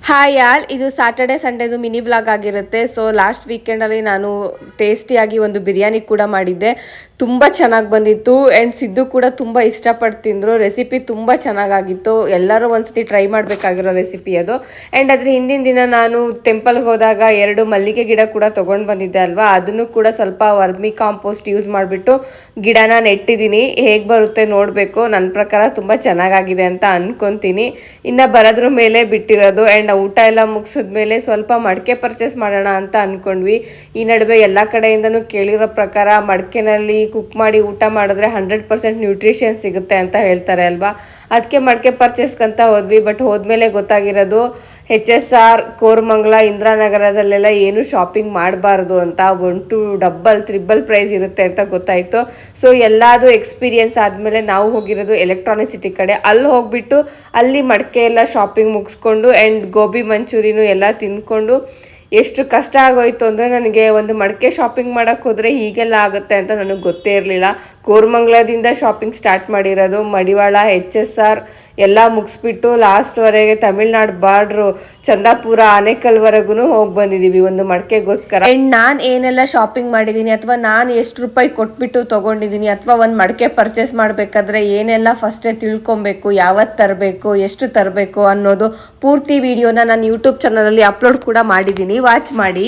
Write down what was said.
Hi ಯಾಲ್, ಇದು Saturday ಸಂಡೇದು mini vlog ಆಗಿರುತ್ತೆ. So last ವೀಕೆಂಡಲ್ಲಿ ನಾನು ಟೇಸ್ಟಿಯಾಗಿ ಒಂದು ಬಿರಿಯಾನಿ ಕೂಡ ಮಾಡಿದ್ದೆ. ತುಂಬ ಚೆನ್ನಾಗಿ ಬಂದಿತ್ತು ಆ್ಯಂಡ್ ಸಿದ್ದು ಕೂಡ ತುಂಬ ಇಷ್ಟಪಟ್ಟು ತಿಂದರು. ರೆಸಿಪಿ ತುಂಬ ಚೆನ್ನಾಗಾಗಿತ್ತು. ಎಲ್ಲರೂ ಒಂದ್ಸತಿ ಟ್ರೈ ಮಾಡಬೇಕಾಗಿರೋ ರೆಸಿಪಿ ಅದು. ಆ್ಯಂಡ್ ಅದ್ರ ಹಿಂದಿನ ದಿನ ನಾನು ಟೆಂಪಲ್ಗೆ ಹೋದಾಗ 2 ಮಲ್ಲಿಗೆ ಗಿಡ ಕೂಡ ತೊಗೊಂಡು ಬಂದಿದ್ದೆ ಅಲ್ವಾ, ಅದನ್ನು ಕೂಡ ಸ್ವಲ್ಪ ವರ್ಮಿ ಕಾಂಪೋಸ್ಟ್ ಯೂಸ್ ಮಾಡಿಬಿಟ್ಟು ಗಿಡನ ನೆಟ್ಟಿದ್ದೀನಿ. ಹೇಗೆ ಬರುತ್ತೆ ನೋಡಬೇಕು. ನನ್ನ ಪ್ರಕಾರ ತುಂಬ ಚೆನ್ನಾಗಾಗಿದೆ ಅಂತ ಅನ್ಕೊತೀನಿ. ಇನ್ನು ಬರೋದ್ರ ಮೇಲೆ ಬಿಟ್ಟಿರೋದು. ಆ್ಯಂಡ್ ಊಟ ಎಲ್ಲ ಮುಗಿಸಿದ್ಮೇಲೆ ಸ್ವಲ್ಪ ಮಡಕೆ ಪರ್ಚೇಸ್ ಮಾಡೋಣ ಅಂತ ಅಂದ್ಕೊಂಡ್ವಿ. ಈ ನಡುವೆ ಎಲ್ಲ ಕಡೆಯಿಂದನೂ ಕೇಳಿರೋ ಪ್ರಕಾರ ಮಡಕೆನಲ್ಲಿ ಕುಕ್ ಮಾಡಿ ಊಟ ಮಾಡಿದ್ರೆ 100% ನ್ಯೂಟ್ರಿಷನ್ ಸಿಗುತ್ತೆ ಅಂತ ಹೇಳ್ತಾರೆ ಅಲ್ವಾ. ಅದಕ್ಕೆ ಮಡಕೆ ಪರ್ಚೇಸ್ಗಂತ ಹೋದ್ವಿ. ಬಟ್ ಹೋದ್ಮೇಲೆ ಗೊತ್ತಾಗಿರೋದು HSR, ಕೋರಮಂಗಲ, ಇಂದಿರಾನಗರದಲ್ಲೆಲ್ಲ ಏನು ಶಾಪಿಂಗ್ ಮಾಡಬಾರ್ದು ಅಂತ. 1 ಡಬಲ್ ತ್ರಿಬಲ್ ಪ್ರೈಸ್ ಇರುತ್ತೆ ಅಂತ ಗೊತ್ತಾಯಿತು. ಸೊ ಎಲ್ಲಾದು ಎಕ್ಸ್ಪೀರಿಯನ್ಸ್ ಆದಮೇಲೆ ನಾವು ಹೋಗಿರೋದು ಎಲೆಕ್ಟ್ರಾನಿಕ್ ಸಿಟಿ ಕಡೆ. ಅಲ್ಲಿ ಹೋಗ್ಬಿಟ್ಟು ಅಲ್ಲಿ ಮಡಕೆ ಎಲ್ಲ ಶಾಪಿಂಗ್ ಮುಗಿಸ್ಕೊಂಡು ಆ್ಯಂಡ್ ಗೋಬಿ ಮಂಚೂರಿನೂ ಎಲ್ಲ ತಿಂದ್ಕೊಂಡು ಎಷ್ಟು ಕಷ್ಟ ಆಗೋಯ್ತು ಅಂದರೆ, ನನಗೆ ಒಂದು ಮಡಕೆ ಶಾಪಿಂಗ್ ಮಾಡೋಕ್ಕೆ ಹೋದರೆ ಹೀಗೆಲ್ಲ ಆಗುತ್ತೆ ಅಂತ ನನಗೆ ಗೊತ್ತೇ ಇರಲಿಲ್ಲ. ಕೋರಮಂಗಲದಿಂದ ಶಾಪಿಂಗ್ ಸ್ಟಾರ್ಟ್ ಮಾಡಿರೋದು. ಮಡಿವಾಳ, HSR ಎಲ್ಲ ಮುಗಿಸ್ಬಿಟ್ಟು ಲಾಸ್ಟ್ವರೆಗೆ ತಮಿಳ್ನಾಡು ಬಾರ್ಡ್ರು ಚಂದಾಪುರ, ಆನೇಕಲ್ವರೆಗೂ ಹೋಗಿ ಬಂದಿದ್ದೀವಿ ಒಂದು ಮಡಕೆಗೋಸ್ಕರ. ಆ್ಯಂಡ್ ನಾನು ಏನೆಲ್ಲ ಶಾಪಿಂಗ್ ಮಾಡಿದ್ದೀನಿ ಅಥವಾ ನಾನು ಎಷ್ಟು ರೂಪಾಯಿ ಕೊಟ್ಬಿಟ್ಟು ತೊಗೊಂಡಿದ್ದೀನಿ ಅಥವಾ ಒಂದು ಮಡಕೆ ಪರ್ಚೇಸ್ ಮಾಡಬೇಕಾದ್ರೆ ಏನೆಲ್ಲ ಫಸ್ಟೇ ತಿಳ್ಕೊಬೇಕು, ಯಾವತ್ತು ತರಬೇಕು, ಎಷ್ಟು ತರಬೇಕು ಅನ್ನೋದು ಪೂರ್ತಿ ವಿಡಿಯೋನ ನಾನು ಯೂಟ್ಯೂಬ್ ಚಾನಲಲ್ಲಿ ಅಪ್ಲೋಡ್ ಕೂಡ ಮಾಡಿದ್ದೀನಿ. ವಾಚ್ ಮಾಡಿ.